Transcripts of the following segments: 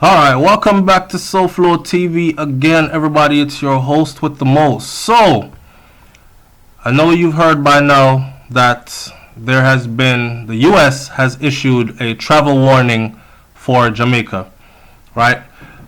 Alright, welcome back to SouFLoTV again, everybody. It's your host with the most. So, I know you've heard by now that the US has issued a travel warning for Jamaica, right?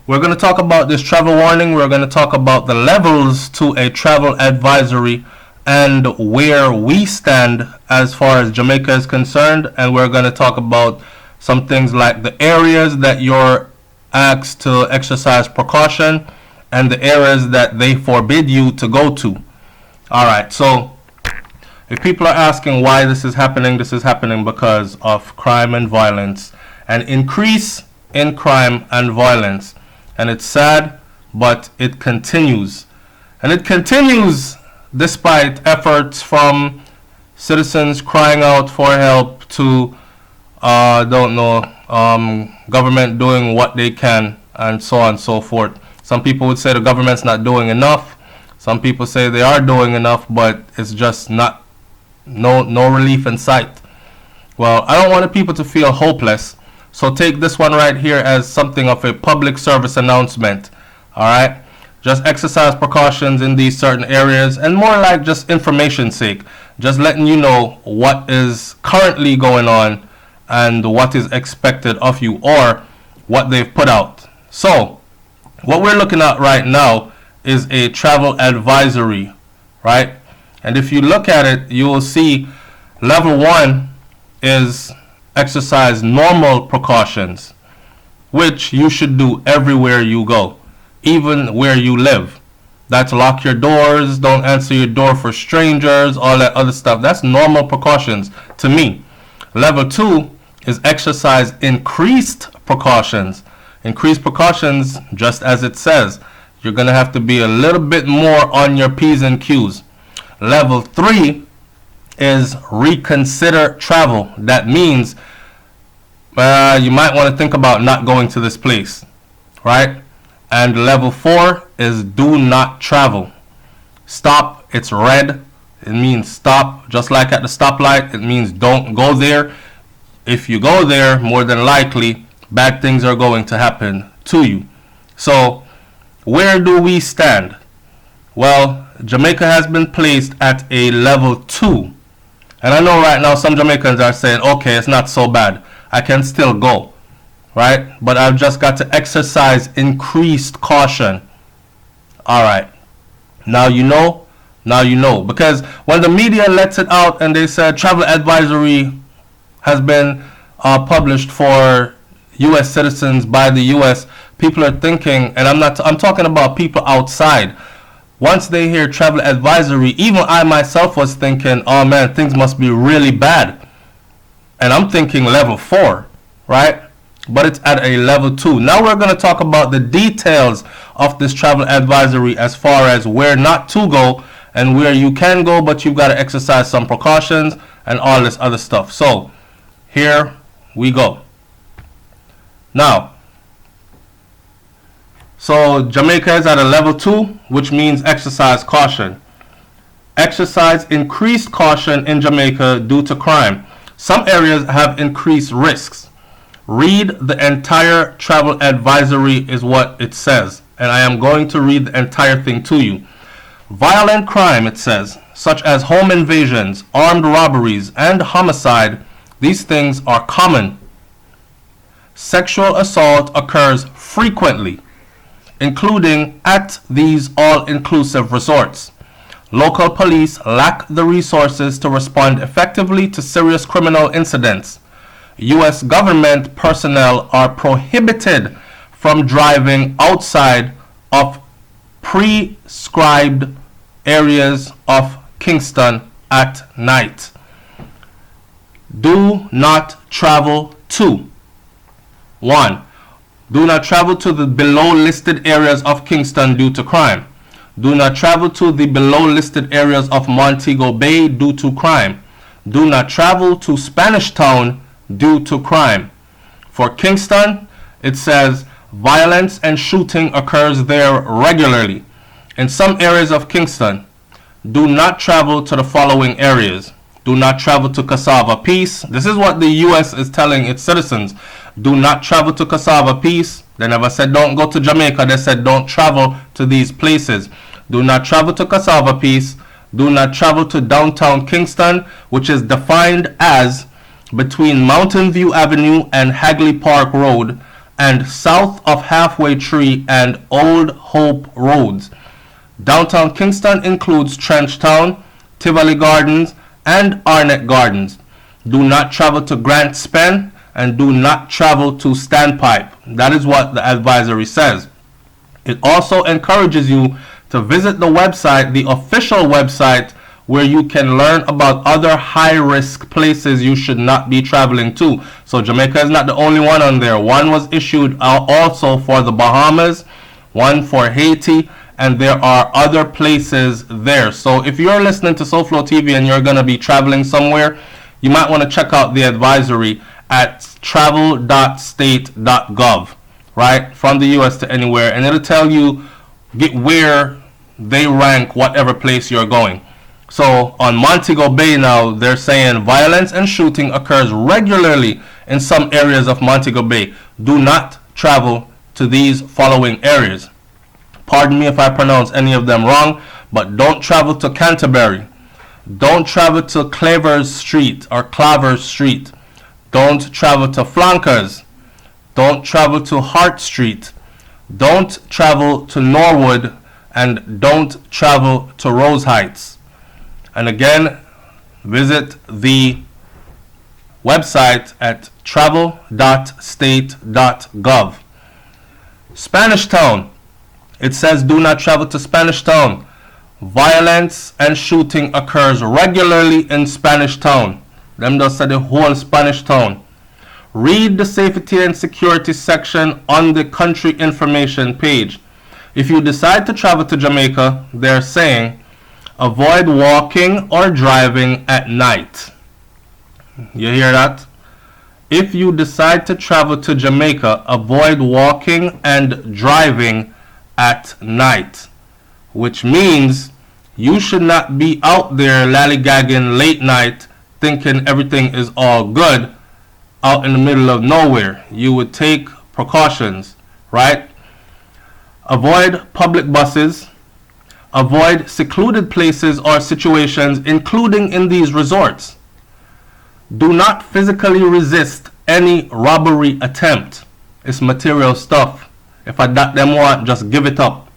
We're going to talk about this travel warning. We're going to talk about the levels to a travel advisory and where we stand as far as Jamaica is concerned. And we're going to talk about some things like the areas that you're asked to exercise precaution and the areas that they forbid you to go to. Alright, so if people are asking why this is happening because of crime and violence, an increase in crime and violence. And it's sad, but it continues. And it continues despite efforts from citizens crying out for help to government doing what they can, and so on and so forth. Some people would say the government's not doing enough. Some people say they are doing enough, but it's just no relief in sight. Well, I don't want people to feel hopeless, so take this one right here as something of a public service announcement. Alright? Just exercise precautions in these certain areas, and more like just information's sake. Just letting you know what is currently going on and what is expected of you, or what they've put out. So, what we're looking at right now is a travel advisory, right? And if you look at it, you will see level 1 is exercise normal precautions, which you should do everywhere you go, even where you live. That's lock your doors, don't answer your door for strangers, all that other stuff. That's normal precautions to me. Level 2 is exercise increased precautions. Increased precautions, just as it says. You're going to have to be a little bit more on your P's and Q's. Level 3 is reconsider travel. That means you might want to think about not going to this place, right? And level 4 is do not travel. Stop, it's red. It means stop. Just like at the stoplight, it means don't go there. If you go there, more than likely, bad things are going to happen to you. So, where do we stand? Well, Jamaica has been placed at a level 2. And I know right now some Jamaicans are saying, okay, it's not so bad. I can still go, right? But I've just got to exercise increased caution. Alright, now you know. Because when the media lets it out and they said travel advisory has been published for U.S. citizens by the U.S., people are thinking, and I'm talking about people outside. Once they hear travel advisory, even I myself was thinking, oh man, things must be really bad. And I'm thinking level 4, right? But it's at a level 2. Now we're going to talk about the details of this travel advisory as far as where not to go and where you can go, but you've got to exercise some precautions and all this other stuff. So, here we go. Now, so Jamaica is at a level 2, which means exercise caution. Exercise increased caution in Jamaica due to crime. Some areas have increased risks. Read the entire travel advisory is what it says. And I am going to read the entire thing to you. Violent crime, it says, such as home invasions, armed robberies, and homicide. These things are common. Sexual assault occurs frequently, including at these all-inclusive resorts. Local police lack the resources to respond effectively to serious criminal incidents. U.S. government personnel are prohibited from driving outside of prescribed areas of Kingston at night. Do not travel to 1. Do not travel to the below listed areas of Kingston due to crime. Do not travel to the below listed areas of Montego Bay due to crime. Do not travel to Spanish Town due to crime. For Kingston, it says violence and shooting occurs there regularly. In some areas of Kingston, do not travel to the following areas. Do not travel to Cassava Peace. This is what the U.S. is telling its citizens. Do not travel to Cassava Peace, They never said don't go to Jamaica. They said don't travel to these places. Do not travel to Cassava Peace. Do not travel to downtown Kingston, which is defined as between Mountain View Avenue and Hagley Park Road, and south of Halfway Tree and Old Hope Roads. Downtown Kingston includes Trenchtown, Tivoli Gardens, and Arnett Gardens. Do not travel to Grant Spen, and do not travel to Standpipe. That is what the advisory says. It also encourages you to visit the website, the official website, where you can learn about other high-risk places you should not be traveling to. So Jamaica is not the only one on there. One was issued also for the Bahamas, one for Haiti, and there are other places there. So if you're listening to SouFLoTV and you're going to be traveling somewhere, you might want to check out the advisory at travel.state.gov, right? From the US to anywhere, and it'll tell you where they rank whatever place you're going. So on Montego Bay now, they're saying violence and shooting occurs regularly in some areas of Montego Bay. Do not travel to these following areas. Pardon me if I pronounce any of them wrong, but don't travel to Canterbury. Don't travel to Clavers Street or Clavers Street. Don't travel to Flankers. Don't travel to Hart Street. Don't travel to Norwood, and don't travel to Rose Heights. And again, visit the website at travel.state.gov. Spanish Town. It says do not travel to Spanish Town. Violence and shooting occurs regularly in Spanish Town. Them just said the whole Spanish Town. Read the safety and security section on the country information page. If you decide to travel to Jamaica, they're saying avoid walking or driving at night. You hear that? If you decide to travel to Jamaica, avoid walking and driving at night, which means you should not be out there lollygagging late night thinking everything is all good out in the middle of nowhere. You would take precautions, right? Avoid public buses. Avoid secluded places or situations, including in these resorts. Do not physically resist any robbery attempt. It's material stuff. If I that them want, just give it up.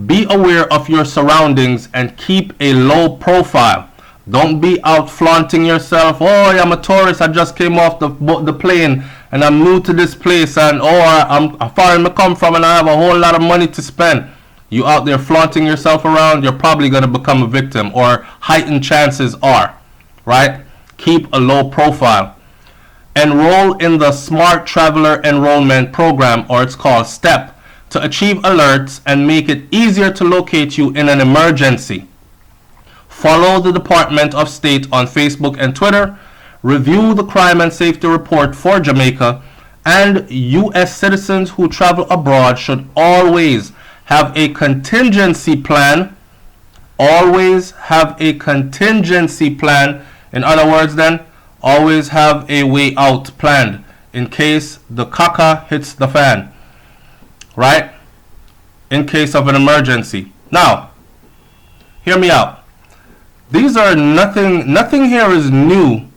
Be aware of your surroundings and keep a low profile. Don't be out flaunting yourself. Oh, I'm a tourist. I just came off the plane and I'm new to this place, and I'm far I come from and I have a whole lot of money to spend. You out there flaunting yourself around, you're probably going to become a victim, or heightened chances are, right? Keep a low profile. Enroll in the Smart Traveler Enrollment Program, or it's called STEP, to achieve alerts and make it easier to locate you in an emergency. Follow the Department of State on Facebook and Twitter. Review the Crime and Safety Report for Jamaica. And U.S. citizens who travel abroad should always have a contingency plan. Always have a contingency plan. In other words, then, always have a way out planned in case the caca hits the fan, right? In case of an emergency. Now, hear me out. These are nothing here is new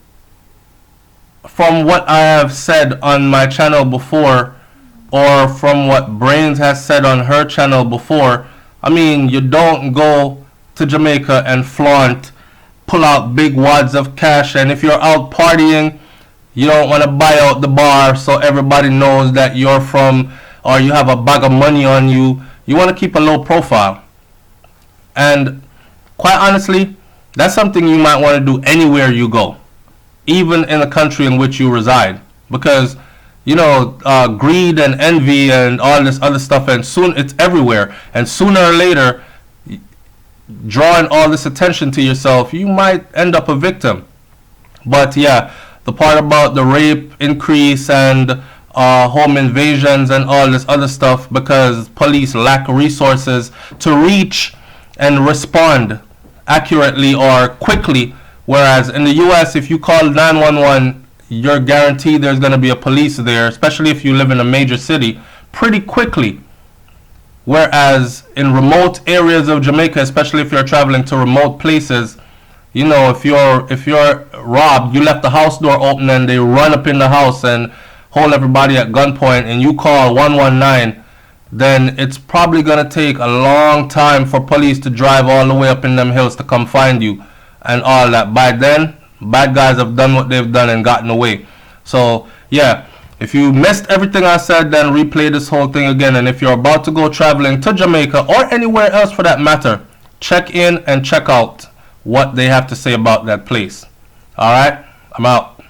from what I have said on my channel before, or from what Brains has said on her channel before. I mean, you don't go to Jamaica and flaunt, pull out big wads of cash, and if you're out partying, you don't want to buy out the bar so everybody knows that you're from, or you have a bag of money on you. You want to keep a low profile. And quite honestly, that's something you might want to do anywhere you go, even in the country in which you reside, because you know, greed and envy and all this other stuff, and soon it's everywhere, and sooner or later, drawing all this attention to yourself, you might end up a victim. But yeah, the part about the rape increase and home invasions and all this other stuff, because police lack resources to reach and respond accurately or quickly, whereas in the US, if you call 911, you're guaranteed there's going to be a police there, especially if you live in a major city, pretty quickly. Whereas in remote areas of Jamaica, especially if you're traveling to remote places, you know, if you're robbed, you left the house door open and they run up in the house and hold everybody at gunpoint, and you call 119, then it's probably gonna take a long time for police to drive all the way up in them hills to come find you and all that. By then, bad guys have done what they've done and gotten away. So yeah, if you missed everything I said, then replay this whole thing again. And if you're about to go traveling to Jamaica or anywhere else for that matter, check in and check out what they have to say about that place. Alright, I'm out.